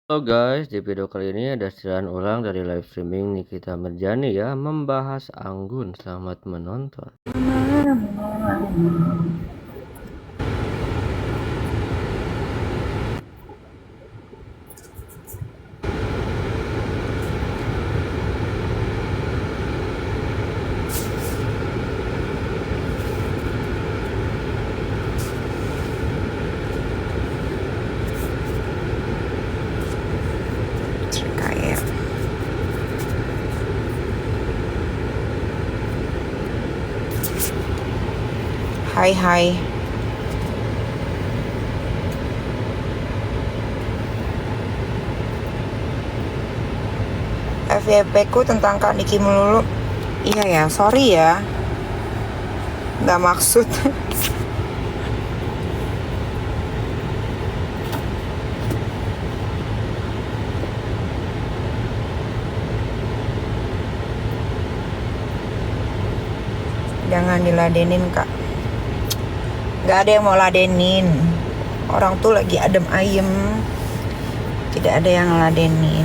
Halo guys, di video kali ini ada siaran ulang dari live streaming Nikita Mirjani ya, membahas Anggun. Selamat menonton. Kayak hai FYP ku tentang Kak Niki melulu. Iya ya, sorry ya, nggak maksud. Jangan diladenin Kak, nggak ada yang mau ladenin. Orang tuh lagi adem ayem, tidak ada yang ladenin.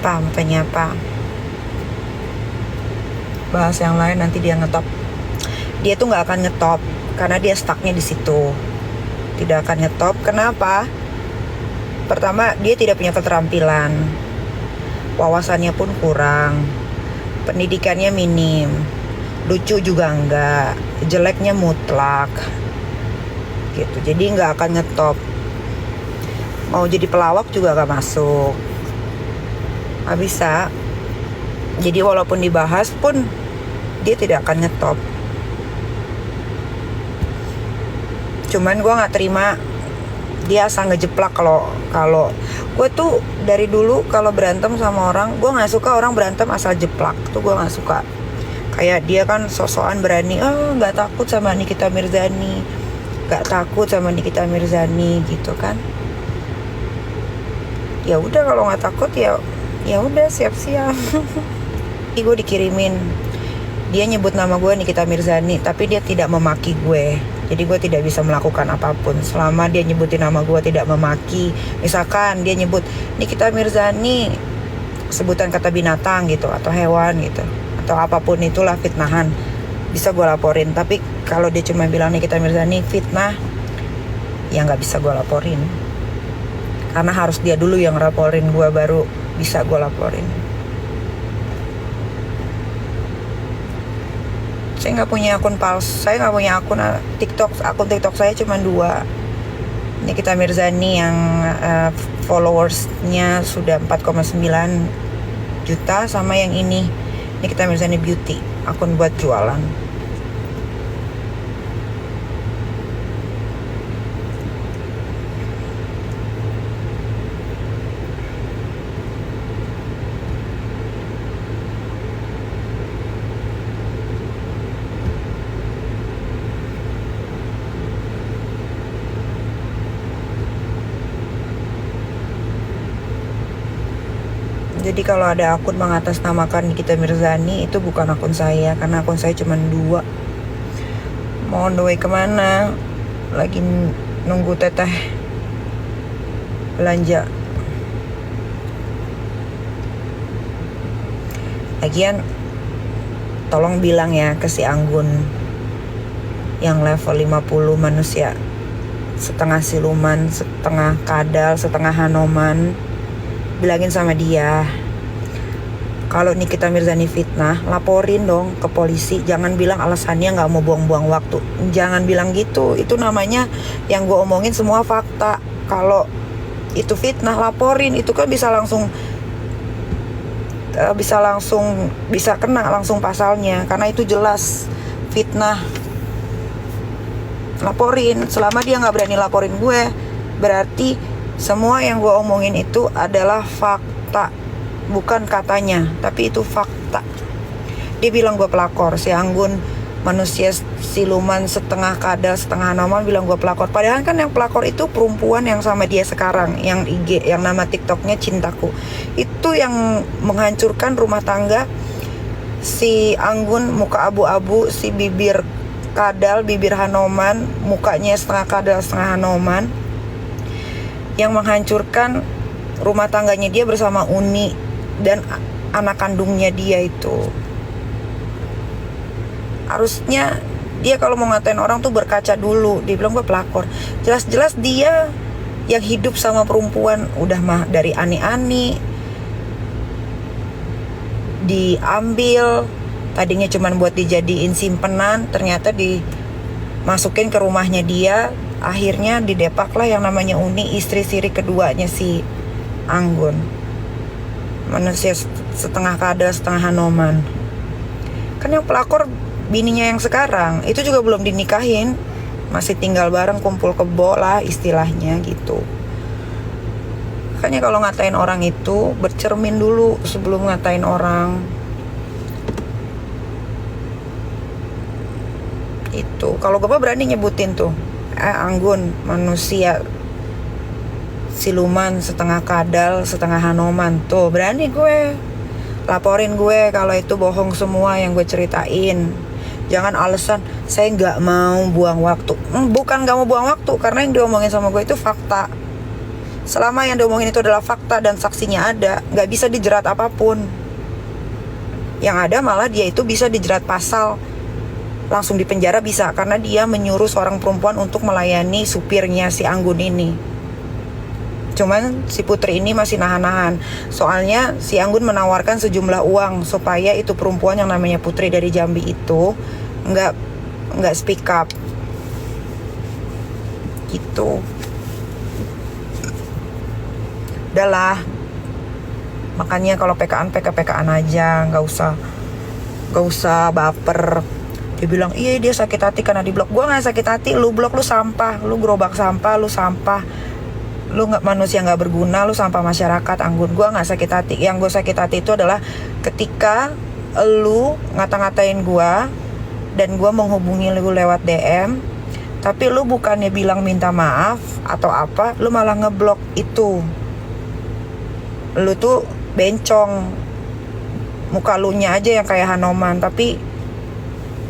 Makanya apa? Bahas yang lain nanti dia ngetop. Dia tuh nggak akan ngetop karena dia stucknya di situ. Tidak akan ngetop. Kenapa? Pertama, dia tidak punya keterampilan. Wawasannya pun kurang. Pendidikannya minim. Lucu juga enggak. Jeleknya mutlak. Gitu. Jadi nggak akan ngetop. Mau jadi pelawak juga gak masuk. Nggak bisa. Jadi walaupun dibahas pun dia tidak akan ngetop. Cuman gue nggak terima dia asal ngejeplak. Kalau gue tuh dari dulu kalau berantem sama orang, gue nggak suka orang berantem asal jeplak. Tuh gue nggak suka. Kayak dia kan sosokan berani, nggak takut sama Nikita Mirzani, nggak takut sama Nikita Mirzani gitu kan. Ya udah, kalau nggak takut ya udah, siap-siap. Gue dikirimin, dia nyebut nama gue Nikita Mirzani, tapi dia tidak memaki gue. Jadi gue tidak bisa melakukan apapun selama dia nyebutin nama gue tidak memaki. Misalkan dia nyebut Nikita Mirzani, sebutan kata binatang gitu, atau hewan gitu, atau apapun itulah fitnahan, bisa gue laporin. Tapi kalau dia cuma bilang Nikita Mirzani fitnah, ya nggak bisa gue laporin. Karena harus dia dulu yang laporin gue, baru bisa gue laporin. Saya nggak punya akun palsu, saya nggak punya akun TikTok. Akun TikTok saya cuma 2. Nikita Mirzani yang followersnya sudah 4,9 juta, sama yang ini Nikita Mirzani Beauty, akun buat jualan. Jadi kalau ada akun mengatasnamakan Nikita Mirzani, itu bukan akun saya, karena akun saya cuma 2. Mau on the way kemana? Lagi nunggu teteh belanja. Lagian tolong bilang ya ke si Anggun yang level 50 manusia, setengah siluman, setengah kadal, setengah hanoman. Bilangin sama dia, kalau Nikita Mirzani fitnah, laporin dong ke polisi. Jangan bilang alasannya nggak mau buang-buang waktu. Jangan bilang gitu. Itu namanya, yang gue omongin semua fakta. Kalau itu fitnah, laporin. Itu kan bisa langsung bisa kena langsung pasalnya, karena itu jelas fitnah. laporin. Selama dia nggak berani laporin gue, berarti semua yang gue omongin itu adalah fakta, bukan katanya, tapi itu fakta. Dia bilang gue pelakor. Si Anggun, manusia siluman setengah kadal setengah Hanoman, bilang gue pelakor. Padahal kan yang pelakor itu perempuan yang sama dia sekarang, yang IG, yang nama TikToknya Cintaku. Itu yang menghancurkan rumah tangga. Si Anggun muka abu-abu, si bibir kadal, bibir Hanoman, mukanya setengah kadal setengah Hanoman, yang menghancurkan rumah tangganya dia bersama Uni dan anak kandungnya dia itu. Harusnya dia kalau mau ngatain orang tuh berkaca dulu. Dia bilang gue pelakor. Jelas-jelas dia yang hidup sama perempuan udah mah dari ani-ani, diambil, tadinya cuman buat dijadiin simpenan, ternyata dimasukin ke rumahnya dia. Akhirnya didepaklah yang namanya Uni, istri siri keduanya si Anggun, manusia setengah kadal setengah Hanoman. Kan yang pelakor bininya yang sekarang itu juga belum dinikahin, masih tinggal bareng, kumpul kebo lah istilahnya gitu. Makanya kalau ngatain orang itu bercermin dulu sebelum ngatain orang. Itu kalau gue berani nyebutin tuh, Anggun manusia siluman setengah kadal setengah Hanoman, tuh berani gue laporin gue kalau itu bohong semua yang gue ceritain. Jangan alasan saya nggak mau buang waktu. Bukan nggak mau buang waktu, karena yang diomongin sama gue itu fakta. Selama yang diomongin itu adalah fakta dan saksinya ada, nggak bisa dijerat apapun. Yang ada malah dia itu bisa dijerat pasal, langsung dipenjara bisa, karena dia menyuruh seorang perempuan untuk melayani supirnya si Anggun ini. Cuman si Putri ini masih nahan-nahan. Soalnya si Anggun menawarkan sejumlah uang supaya itu perempuan yang namanya Putri dari Jambi itu nggak speak up. Gitu. Udahlah. Makanya kalau PK-an aja, nggak usah baper. Dia bilang iya dia sakit hati karena di blok. Gua nggak sakit hati, lu blok, lu sampah, lu gerobak sampah, lu sampah. Lu nggak manusia nggak berguna, lu sampah masyarakat. Anggun, gue nggak sakit hati. Yang gue sakit hati itu adalah ketika lu ngata-ngatain gue dan gue menghubungi lu lewat DM, tapi lu bukannya bilang minta maaf atau apa, lu malah ngeblok. Itu lu tuh bencong, muka lu nya aja yang kayak Hanoman, tapi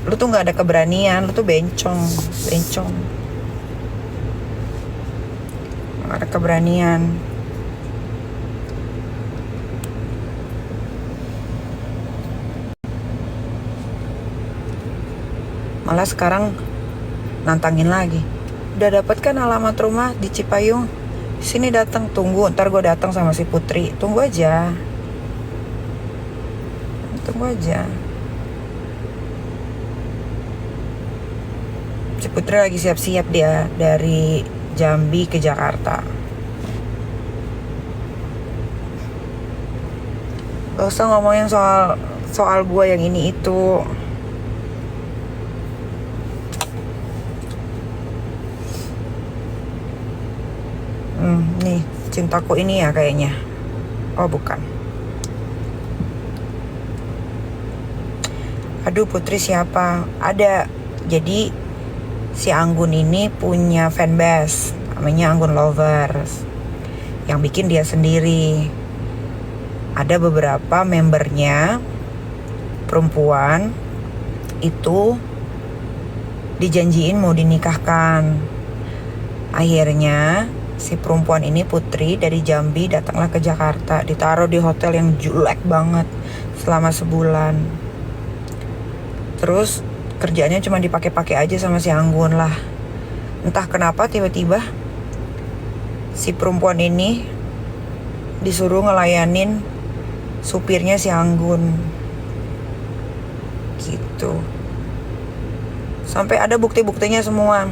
lu tuh nggak ada keberanian. Lu tuh bencong. Ada keberanian. Malah sekarang nantangin lagi. Udah dapet kan alamat rumah di Cipayung? Sini datang, tunggu, ntar gue datang sama si Putri. Tunggu aja. Si Putri lagi siap-siap dia dari Jambi ke Jakarta. Gak usah ngomongin soal gue yang ini itu. Nih Cintaku ini ya kayaknya. Oh bukan. Aduh, Putri siapa? Ada. Jadi si Anggun ini punya fanbase namanya Anggun Lovers, yang bikin dia sendiri. Ada beberapa membernya perempuan itu dijanjiin mau dinikahkan. Akhirnya si perempuan ini, Putri dari Jambi, datanglah ke Jakarta, ditaruh di hotel yang jelek banget selama sebulan. Terus kerjanya cuma dipakai-pakai aja sama si Anggun lah. Entah kenapa tiba-tiba si perempuan ini disuruh ngelayanin supirnya si Anggun. Gitu. Sampai ada bukti-buktinya semua.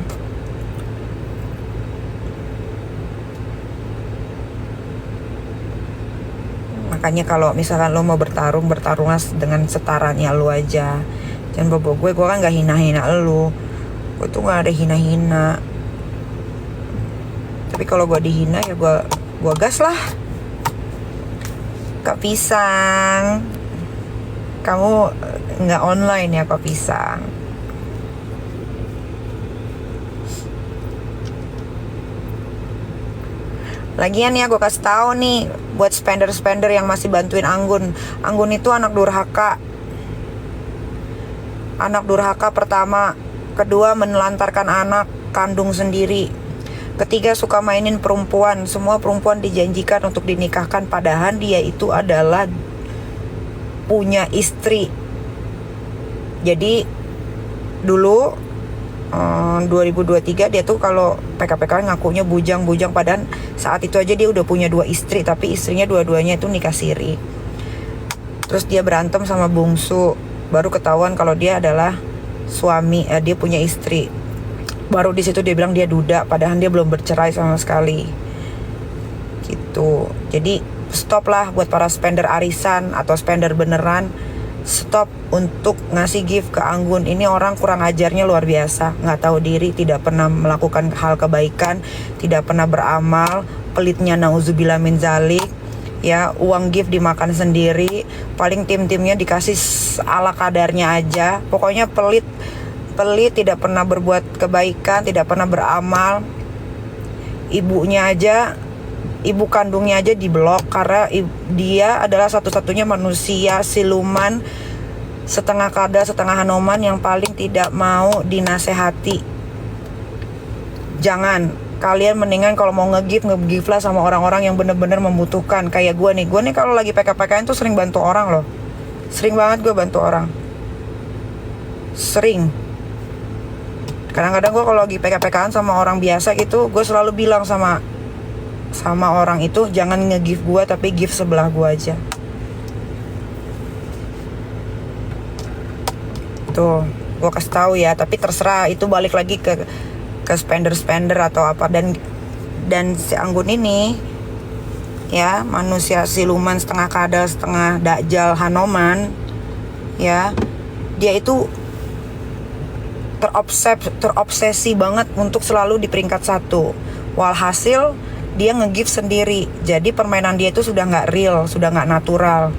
Makanya kalau misalkan lo mau bertarunglah dengan setaranya lo aja. Jangan bobo gue kan gak hina-hina lo. Gue tuh nggak ada hina-hina. Tapi kalau gue dihina ya gue gas lah. Kak Pisang, kamu nggak online ya Kak Pisang? Lagian ya gue kasih tahu nih buat spender-spender yang masih bantuin Anggun. Anggun itu anak durhaka. Anak durhaka pertama. Kedua, menelantarkan anak kandung sendiri. Ketiga, suka mainin perempuan. Semua perempuan dijanjikan untuk dinikahkan, padahal dia itu adalah punya istri. Jadi dulu 2023 dia tuh kalau PK-PK ngakunya bujang-bujang, padahal saat itu aja dia udah punya 2 istri, tapi istrinya dua-duanya itu nikah siri. Terus dia berantem sama bungsu, baru ketahuan kalau dia adalah suami, dia punya istri. Baru di situ dia bilang dia duda, padahal dia belum bercerai sama sekali. Gitu. Jadi stop lah buat para spender arisan atau spender beneran. Stop untuk ngasih gift ke Anggun. Ini orang kurang ajarnya luar biasa. Nggak tahu diri, tidak pernah melakukan hal kebaikan, tidak pernah beramal, pelitnya nauzubillah min zalik. Ya, uang gift dimakan sendiri. Paling tim-timnya dikasih ala kadarnya aja. Pokoknya pelit, tidak pernah berbuat kebaikan, tidak pernah beramal. Ibunya aja, ibu kandungnya aja diblok karena dia adalah satu-satunya manusia siluman setengah kada setengah Hanoman yang paling tidak mau dinasehati. Jangan, kalian mendingan kalau mau nge-give lah sama orang-orang yang bener-bener membutuhkan. Kayak gue nih kalau lagi PK-PKN tuh sering bantu orang loh. Sering banget gue bantu orang. Sering. Kadang-kadang gue kalau lagi PK-PKN sama orang biasa gitu, gue selalu bilang sama orang itu, jangan nge-give gue tapi give sebelah gue aja. Tuh, gue kasih tahu ya, tapi terserah, itu balik lagi ke spender atau apa. Dan si Anggun ini ya, manusia siluman setengah kadal setengah dajjal Hanoman ya, dia itu terobsesi banget untuk selalu di peringkat 1. Walhasil dia nge-give sendiri. Jadi permainan dia itu sudah gak real, sudah gak natural.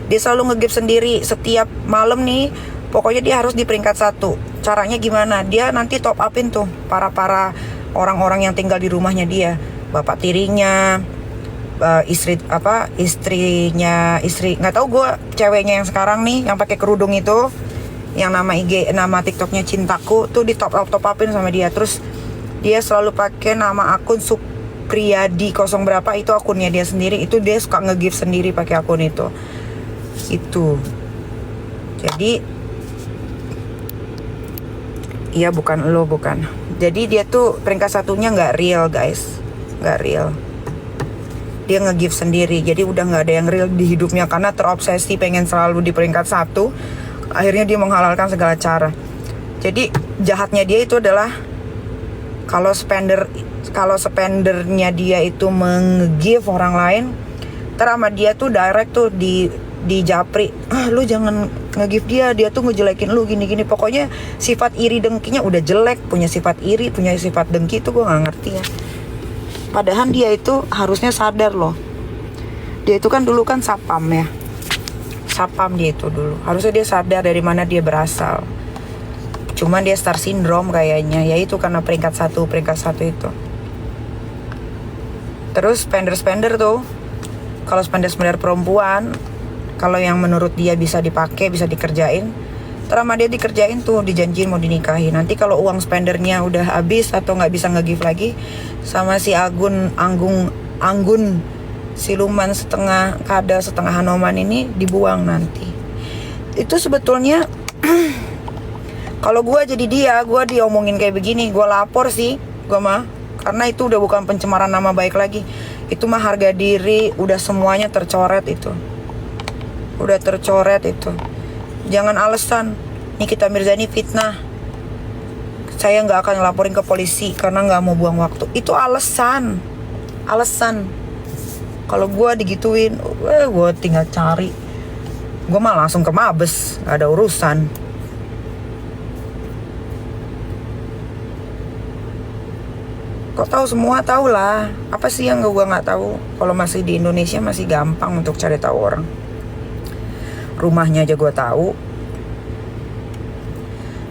Dia selalu nge-give sendiri. Setiap malam nih, pokoknya dia harus di peringkat 1. Caranya gimana? Dia nanti top upin tuh para orang-orang yang tinggal di rumahnya dia. Bapak tirinya, istrinya, nggak tahu gue, ceweknya yang sekarang nih yang pakai kerudung itu, yang nama TikToknya Cintaku tuh di top upin sama dia. Terus dia selalu pakai nama akun Supriyadi 0 berapa, itu akunnya dia sendiri. Itu dia suka nge-give sendiri pakai akun itu. Jadi iya, bukan. Jadi dia tuh peringkat 1-nya nggak real guys, nggak real. Dia nge-give sendiri, jadi udah nggak ada yang real di hidupnya karena terobsesi pengen selalu di peringkat 1. Akhirnya dia menghalalkan segala cara. Jadi jahatnya dia itu adalah kalau spendernya dia itu meng-give orang lain, sama dia tuh direct tuh di japri, lu jangan nge-give dia tuh ngejelekin lu gini-gini. Pokoknya sifat iri dengkinya udah jelek, punya sifat iri, punya sifat dengki, itu gue gak ngerti ya. Padahal dia itu harusnya sadar loh. Dia itu kan dulu kan sapam ya. Sapam dia itu dulu. Harusnya dia sadar dari mana dia berasal. Cuman dia star syndrome kayaknya, yaitu karena peringkat 1 itu. Terus spender tuh, kalau spender perempuan, kalau yang menurut dia bisa dipakai, bisa dikerjain, terama dia dikerjain tuh, dijanjiin mau dinikahi. Nanti kalau uang spendernya udah habis atau nggak bisa nge-give lagi, sama si Anggun siluman setengah kada setengah Hanoman ini dibuang nanti. Itu sebetulnya kalau gue jadi dia, gue diomongin kayak begini, gue lapor sih, gue mah, karena itu udah bukan pencemaran nama baik lagi. Itu mah harga diri, udah semuanya tercoret itu. Udah tercoret itu. Jangan alasan Nikita Mirzani fitnah, saya nggak akan laporin ke polisi karena nggak mau buang waktu. Itu alasan. Kalau gue digituin, gue tinggal cari. Gue mah langsung ke Mabes, nggak ada urusan. Kok tahu semua? Tahu lah. Apa sih yang gue nggak tahu? Kalau masih di Indonesia masih gampang untuk cari tahu orang. Rumahnya aja gue tahu.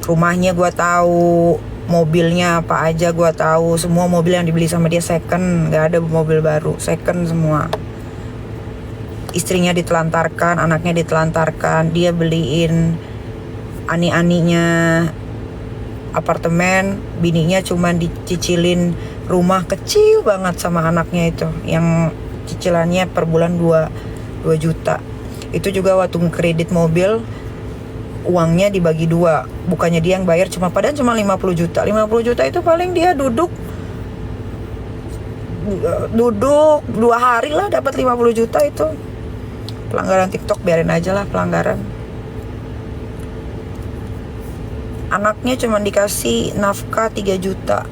Rumahnya gue tahu, mobilnya apa aja gue tahu. Semua mobil yang dibeli sama dia second, nggak ada mobil baru, second semua. Istrinya ditelantarkan, anaknya ditelantarkan, dia beliin ani-aninya apartemen, bininya cuman dicicilin rumah kecil banget sama anaknya itu, yang cicilannya per bulan 2 juta. Itu juga waktu kredit mobil, uangnya dibagi 2, bukannya dia yang bayar, padahal cuma 50 juta. 50 juta itu paling dia duduk 2 hari lah dapat 50 juta itu. Pelanggaran TikTok biarin aja lah, pelanggaran. Anaknya cuma dikasih nafkah 3 juta.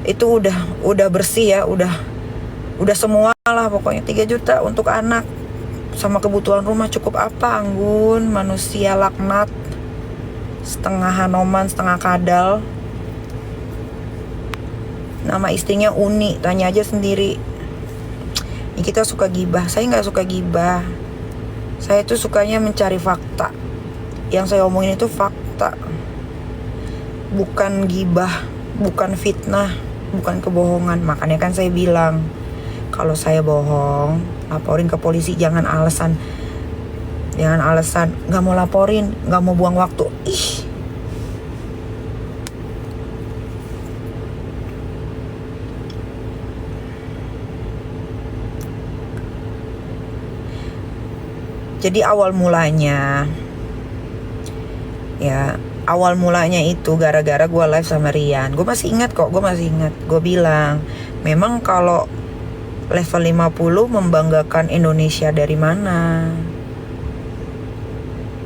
Itu udah bersih ya, udah semua lah pokoknya. 3 juta untuk anak sama kebutuhan rumah cukup apa, Anggun? Manusia laknat, setengah Hanoman setengah kadal. Nama istrinya Uni, tanya aja sendiri. Ini kita suka gibah. Saya nggak suka gibah. Saya tuh sukanya mencari fakta. Yang saya omongin itu fakta, bukan gibah, bukan fitnah, bukan kebohongan. Makanya kan saya bilang, kalau saya bohong, laporin ke polisi. Jangan alasan nggak mau laporin, nggak mau buang waktu. Jadi awal mulanya itu gara-gara gue live sama Rian. Gue masih ingat. Gue bilang, memang kalau level 50 membanggakan Indonesia dari mana?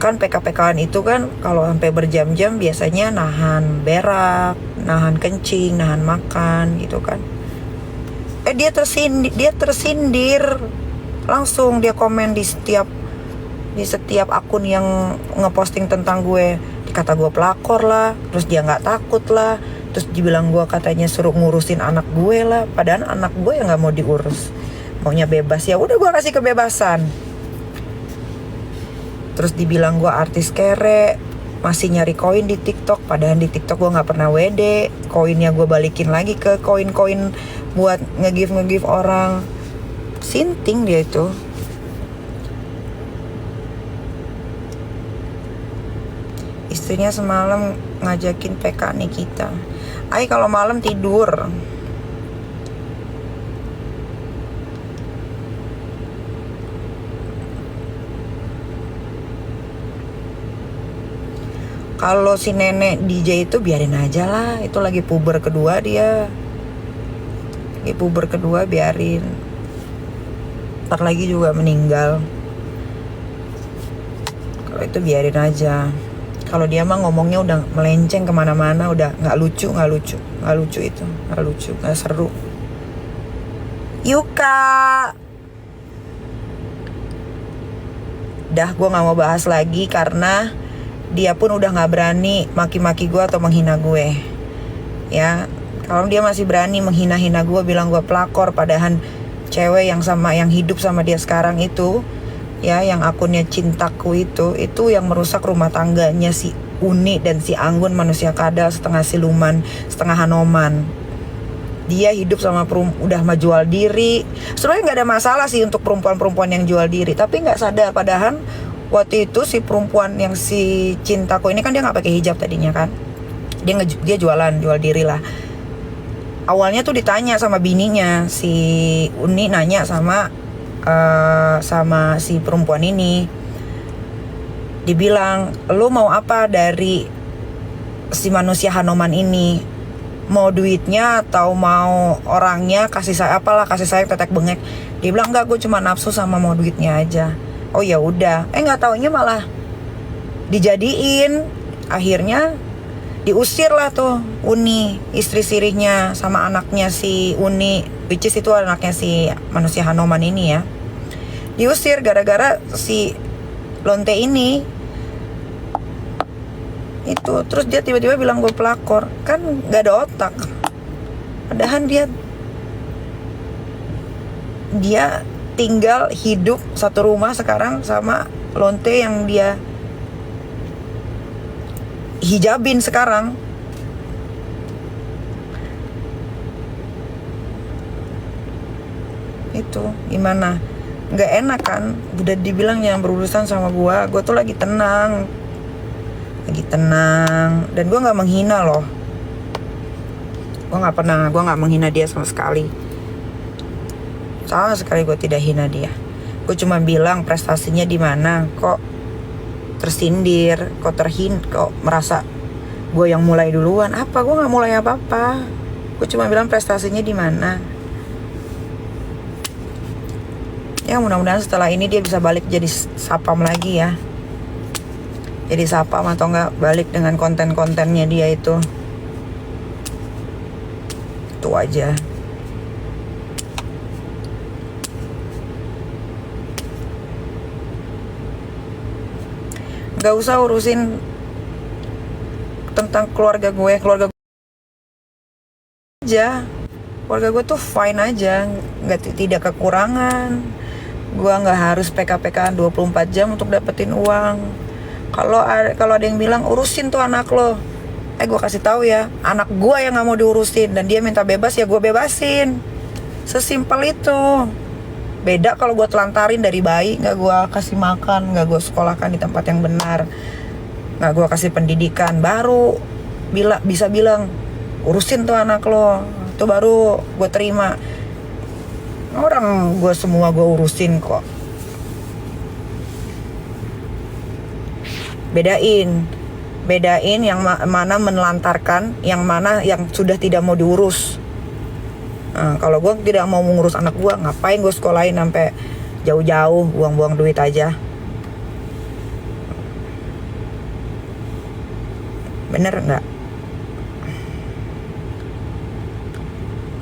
Kan PK-PKan itu kan kalau sampai berjam-jam biasanya nahan berak, nahan kencing, nahan makan gitu kan. Dia tersindir. Langsung dia komen di setiap akun yang ngeposting tentang gue. Dikata gue pelakor lah, terus dia nggak takut lah, terus dibilang gue katanya suruh ngurusin anak gue lah. Padahal anak gue yang nggak mau diurus, maunya bebas. Ya udah, gue kasih kebebasan. Terus dibilang gue artis kere, masih nyari koin di TikTok. Padahal di TikTok gue nggak pernah WD. Koinnya gue balikin lagi ke koin-koin buat nge-give orang. Sinting dia itu. Istrinya semalam ngajakin PK Nikita. Kalau malam tidur. Kalau si nenek DJ itu biarin aja lah. Itu lagi puber kedua dia. Biarin. Ntar lagi juga meninggal. Kalau itu biarin aja. Kalau dia mah ngomongnya udah melenceng kemana-mana, udah nggak lucu itu, nggak seru. Yuka, dah gue nggak mau bahas lagi karena dia pun udah nggak berani maki-maki gue atau menghina gue. Ya, kalau dia masih berani menghina-hina gue, bilang gue pelakor, padahal cewek yang hidup sama dia sekarang itu, ya, yang akunnya Cintaku itu yang merusak rumah tangganya si Uni dan si Anggun, manusia kadal, setengah siluman, setengah Hanoman. Dia hidup sama udah mah jual diri. Sebenarnya nggak ada masalah sih untuk perempuan-perempuan yang jual diri, tapi nggak sadar padahal waktu itu si perempuan yang si Cintaku ini kan dia nggak pakai hijab tadinya kan. Dia jual diri lah. Awalnya tuh ditanya sama bininya, si Uni nanya sama si perempuan ini, dibilang, lo mau apa dari si manusia Hanoman ini? Mau duitnya atau mau orangnya? Kasih sayang tetek bengek. Dia bilang, enggak, gue cuma nafsu sama mau duitnya aja. Oh ya udah. Nggak taunya malah dijadiin. Akhirnya diusir lah tuh Uni, istri sirihnya sama anaknya si Uni, which is itu anaknya si manusia Hanoman ini ya. Diusir gara-gara si Lonte ini itu. Terus dia tiba-tiba bilang gue pelakor. Kan gak ada otak. Padahal dia tinggal hidup satu rumah sekarang sama lonte yang dia hijabin sekarang. Itu gimana? Nggak enak kan? Udah dibilang yang berurusan sama gue tuh lagi tenang, dan gue nggak menghina loh. Gue nggak menghina dia sama sekali. Sama sekali gue tidak hina dia. Gue cuma bilang prestasinya di mana, kok tersindir, kok merasa gue yang mulai duluan. Apa? Gue nggak mulai apa-apa. Gue cuma bilang prestasinya di mana. Ya mudah-mudahan setelah ini dia bisa balik jadi sapam lagi ya. Jadi sapam atau enggak balik dengan konten-kontennya dia itu. Itu aja. Gak usah urusin tentang keluarga gue aja. Keluarga gue tuh fine aja, tidak kekurangan. Gue nggak harus PK-PK 24 jam untuk dapetin uang. Kalau ada yang bilang urusin tuh anak lo, gue kasih tahu ya, anak gue yang nggak mau diurusin dan dia minta bebas, ya gue bebasin. Sesimpel itu. Beda kalau gue telantarin dari bayi, nggak gue kasih makan, nggak gue sekolahkan di tempat yang benar, nggak gue kasih pendidikan, baru bisa bilang urusin tuh anak lo, itu baru gue terima. Orang gue semua gue urusin kok. Bedain yang mana menelantarkan, yang mana yang sudah tidak mau diurus. Nah, kalau gue tidak mau mengurus anak gue, ngapain gue sekolahin sampai jauh-jauh, buang-buang duit aja. Bener nggak?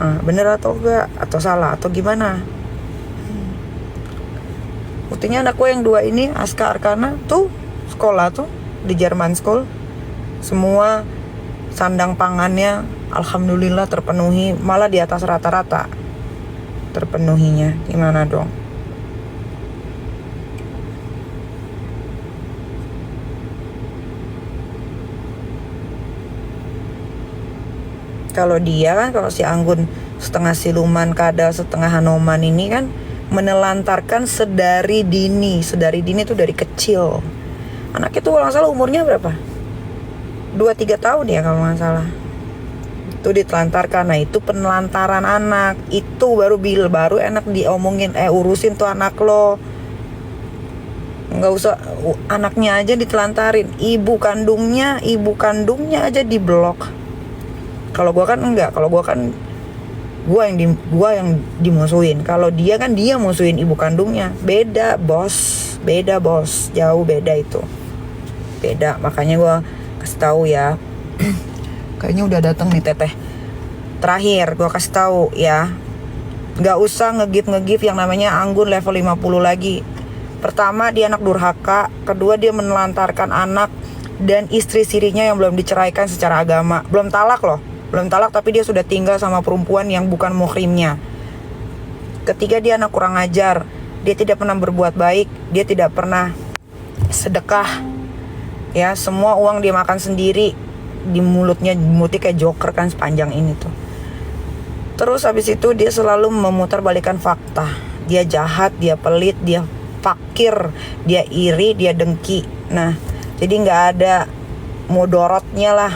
Bener atau enggak, atau salah, atau gimana? Buktinya anak gue yang 2 ini, Aska Arkana, tuh sekolah tuh di Jerman School, semua sandang pangannya alhamdulillah terpenuhi, malah di atas rata-rata terpenuhinya. Gimana dong? Kalau si Anggun setengah siluman, kadal setengah hanoman ini kan menelantarkan sedari dini tuh dari kecil. Anak itu kalau nggak salah umurnya berapa? 2-3 tahun ya kalau nggak salah. Itu ditelantarkan. Nah itu penelantaran anak. Itu baru enak diomongin, urusin tuh anak lo. Nggak usah anaknya aja ditelantarin, ibu kandungnya aja diblok. Kalau gue kan enggak, kalau gue kan gue yang dimusuhin. Kalau dia kan dia musuhin ibu kandungnya. Beda bos, jauh beda itu. Beda, makanya gue kasih tahu ya. Kayaknya udah datang nih teteh. Terakhir gue kasih tahu ya, nggak usah ngegif yang namanya Anggun level 50 lagi. Pertama, dia anak durhaka. Kedua, dia menelantarkan anak dan istri sirinya yang belum diceraikan secara agama. Belum talak tapi dia sudah tinggal sama perempuan yang bukan muhrimnya. Ketiga, dia anak kurang ajar. Dia tidak pernah berbuat baik, dia tidak pernah sedekah. Ya, semua uang dia makan sendiri. Di mulutnya kayak joker kan sepanjang ini tuh. Terus habis itu dia selalu memutarbalikkan fakta. Dia jahat, dia pelit, dia fakir, dia iri, dia dengki. Nah, jadi nggak ada mudorotnya lah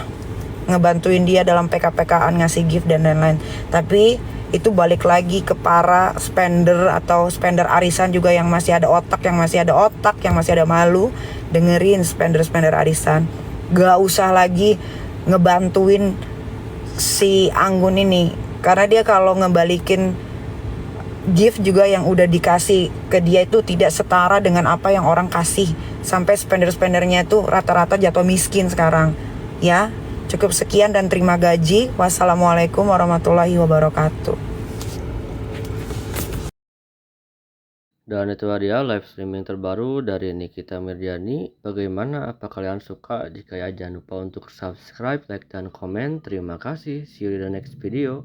ngebantuin dia dalam PK-PKan, ngasih gift dan lain-lain. Tapi itu balik lagi ke para spender atau spender arisan juga yang masih ada otak, yang masih ada malu. Dengerin spender arisan. Gak usah lagi ngebantuin si Anggun ini, karena dia kalau ngebalikin gift juga yang udah dikasih ke dia itu tidak setara dengan apa yang orang kasih. Sampai spender-spendernya itu rata-rata jatuh miskin sekarang. Ya, cukup sekian dan terima gaji. Wassalamualaikum warahmatullahi wabarakatuh. Dan itu dia live streaming terbaru dari Nikita Mirjani. Bagaimana? Apa kalian suka? Jika ya, jangan lupa untuk subscribe, like, dan komen. Terima kasih. See you in the next video.